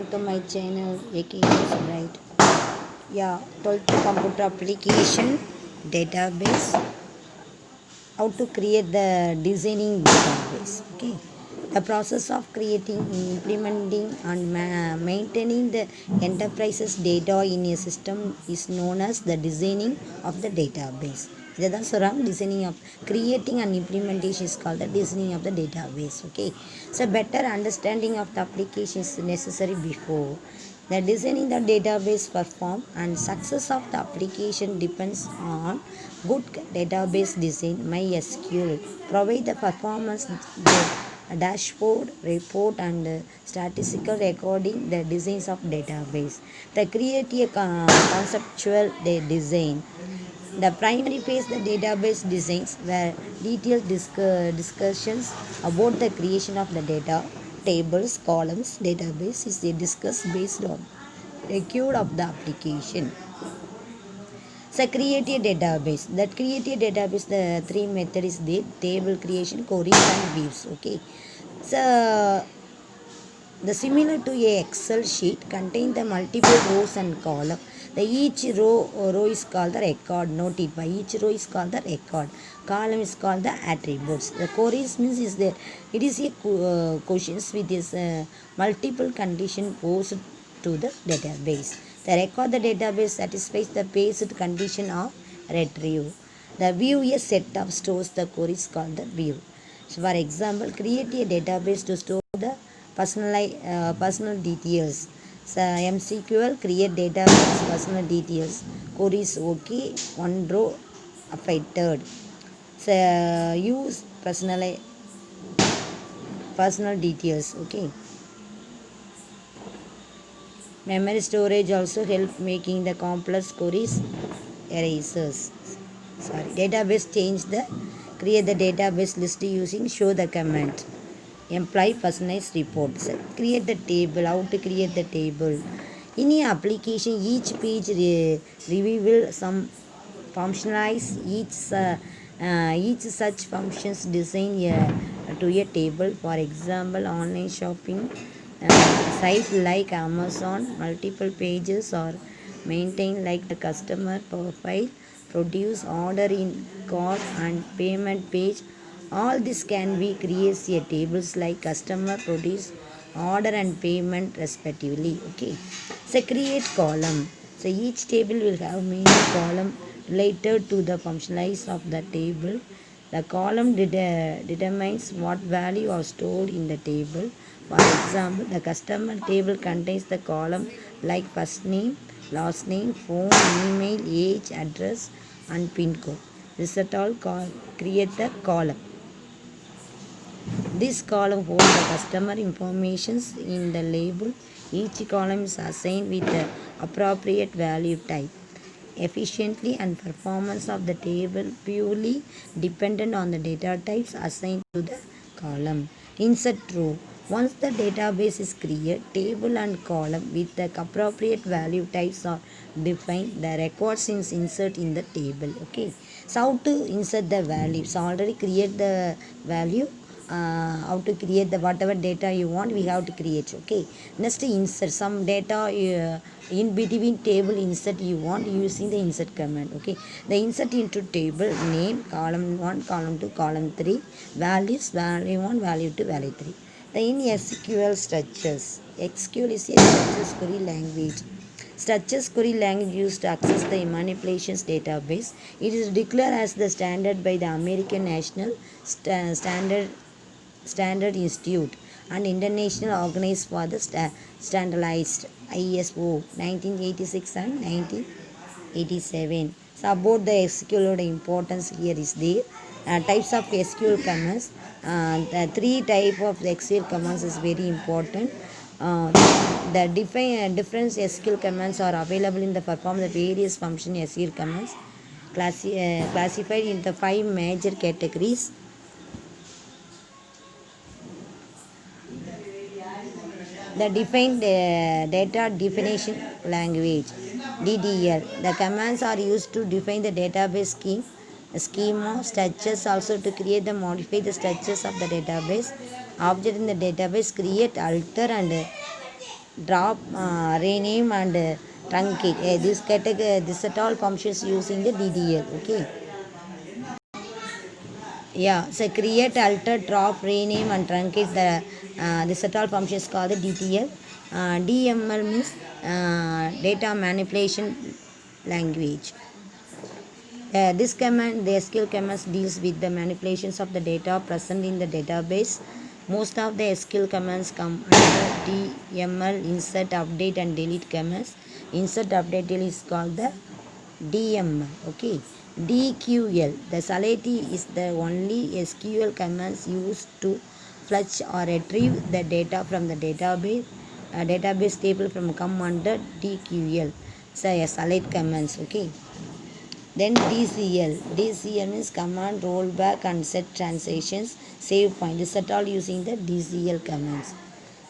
To my channel aka Bright. Yeah, 12th computer application database. How to create the designing database. Okay, the process of creating, implementing and maintaining the enterprise's data in a system is known as the designing of the database. இதுதான் சொல்கிறாங்க designing of creating and implementation is called the designing of the database. Okay, so better understanding of the application is necessary before the designing the database perform, and success of the application depends on good database design. MySQL provide the performance dashboard, report and statistical recording the designs of database. The create a conceptual design. The primary phase, the database designs, where detailed discussions about the creation of the data, tables, columns, database is discussed based on record of the application. So create a database. That create a database, the three methods is there: table creation, queries and views. Okay. So the similar to a Excel sheet contain the multiple rows and column. The each row is called the record. Note it. By each row is called the record. Column is called the attributes. The queries means is there. It is a questions with this multiple condition posed to the database. The record the database satisfies the based condition of retrieve. The view a set of stores the queries called the view. So for example, create a database to store the personal details. So MCQL create database personal details. Queries okay, one row affected. So use personal details. Okay. Memory storage also help making the complex queries erasers. Sorry, database change the create the database list using show the command. Employee personalized reports. Create the table. How to create the table? In a application, each page reveal some functionalize each such functions design to a table. For example, online shopping site like Amazon, multiple pages or maintain like the customer profile, produce order in cart and payment page. All this can be creates a tables like customer, produce, order and payment respectively. Okay, so create column. So each table will have many column related to the functionalities of the table. The column determines what value are stored in the table. For example, the customer table contains the column like first name, last name, phone, email, age, address and pin code. This is all create the column. This column holds the customer informations in the label. Each column is assigned with the appropriate value type. Efficiently and performance of the table purely dependent on the data types assigned to the column. Insert row. Once the database is created, table and column with the appropriate value types are defined. The records is insert in the table. Okay. So how to insert the values? Already create the value. How to create the whatever data you want, we have to create. Okay, next insert some data in between table insert you want using the insert command. Okay, the insert into table name column 1, column 2, column 3, values value 1, value 2, value 3. The in SQL structures. SQL is a structures query language. Structures query language used to access the manipulations database. It is declared as the standard by the American National Standard Institute and International Organized for the Standardized ISO 1986 and 1987. So about the SQL importance here is there. Types of SQL commands. The three type of the SQL commands is very important. The different SQL commands are available in the perform the various function SQL commands classified into 5 major categories. The defined data definition language DDL. The commands are used to define the database schema, structures also to create the modify the structures of the database, object in the database, create, alter and drop, rename and truncate. This category, this at all functions using the DDL. Okay. Yeah, so create, alter, drop, rename and truncate the this at all functions called the DTL. DML means data manipulation language. This command, the SQL command, deals with the manipulations of the data present in the database. Most of the SQL commands come under DML, insert, update and delete commands. Insert, update, delete is called the DML. Okay. DQL, the SALATI is the only SQL commands used to fetch or retrieve the data from the database. Database table from come under DQL. So SALAT commands. Okay. Then DCL means command rollback and set transitions, save point. This at all using the DCL commands.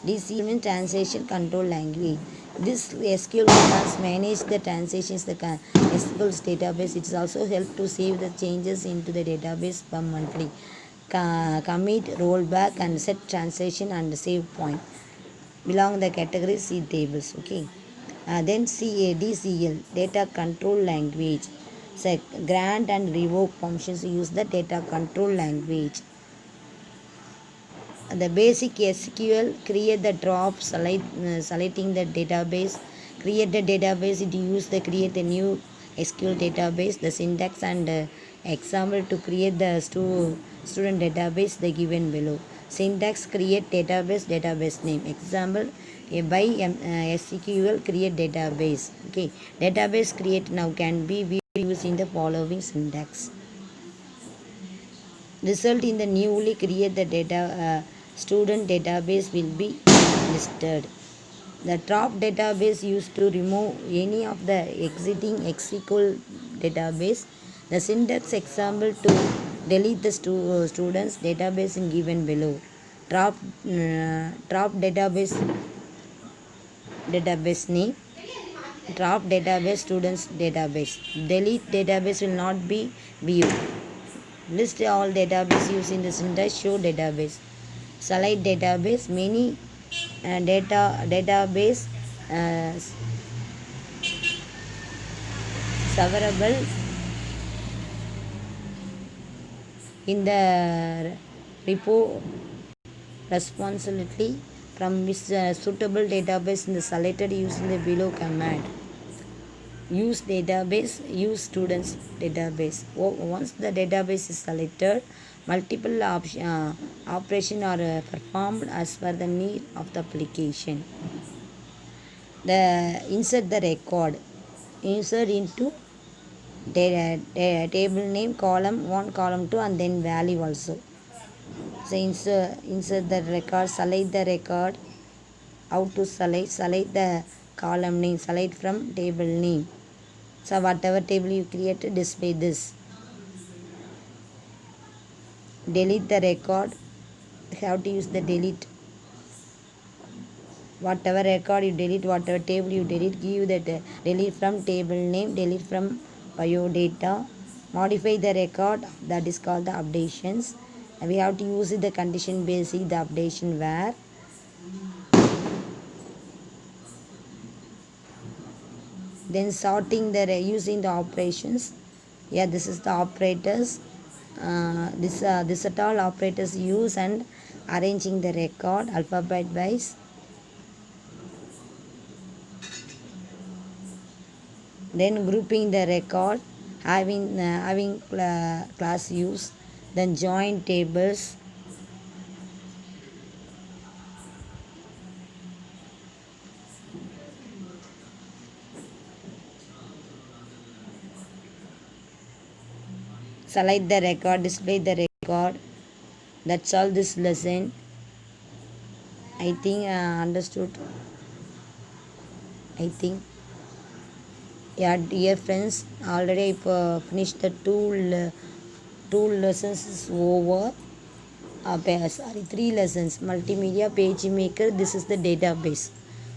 DCL means transition control language. This SQL commands manage the transitions the SQL database. It also help to save the changes into the database per monthly. Commit, rollback and set transition and save point. Belong the category C tables. Okay. Then DCL, data control language. So grant and revoke functions use the data control language. The basic SQL, create the drop, selecting the database, create the database, it use the create a new SQL database, the syntax and example to create the student database the given below. Syntax, create database name. Example, by SQL create database. Okay, database create now can be used in the following syntax. Result in the newly created data student database will be listed. The drop database used to remove any of the exiting SQL database. The syntax example to delete the students database in given below. Drop database name. Drop database students database. Delete database will not be viewed. List all database using the syntax show database. Select database, many database severable in the repo responsibility from which suitable database in the selected using the below command. Use database, use students database. Once the database is selected, multiple operation are performed as per the need of the application. Insert the record. Insert into table name, column 1, column 2 and then value also. So insert the record, select the record. How to select the column name, select from table name. So whatever table you created, display this. Delete the record. Have to use the delete. Whatever record you delete, whatever table you delete, give that delete from table name, delete from biodata. Modify the record, that is called the updations. And we have to use the condition basic, the updation where. Then sorting the using the operations. Yeah, this is the operators. This at all operators use and arranging the record alphabet wise. Then grouping the record, having class use. Then join tables. Select the record, display the record. That's all this lesson. I think understood. I think. Yeah, dear friends, already I finished the two lessons is over. Sorry, 3 lessons. Multimedia, PageMaker, this is the database.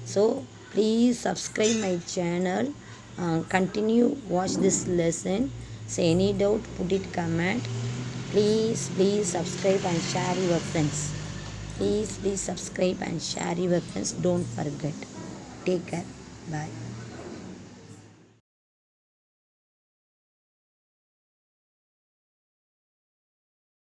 So please subscribe my channel. Continue watch this lesson. So any doubt, put it comment. Please subscribe and share your friends. Please subscribe and share your friends. Don't forget. Take care. Bye.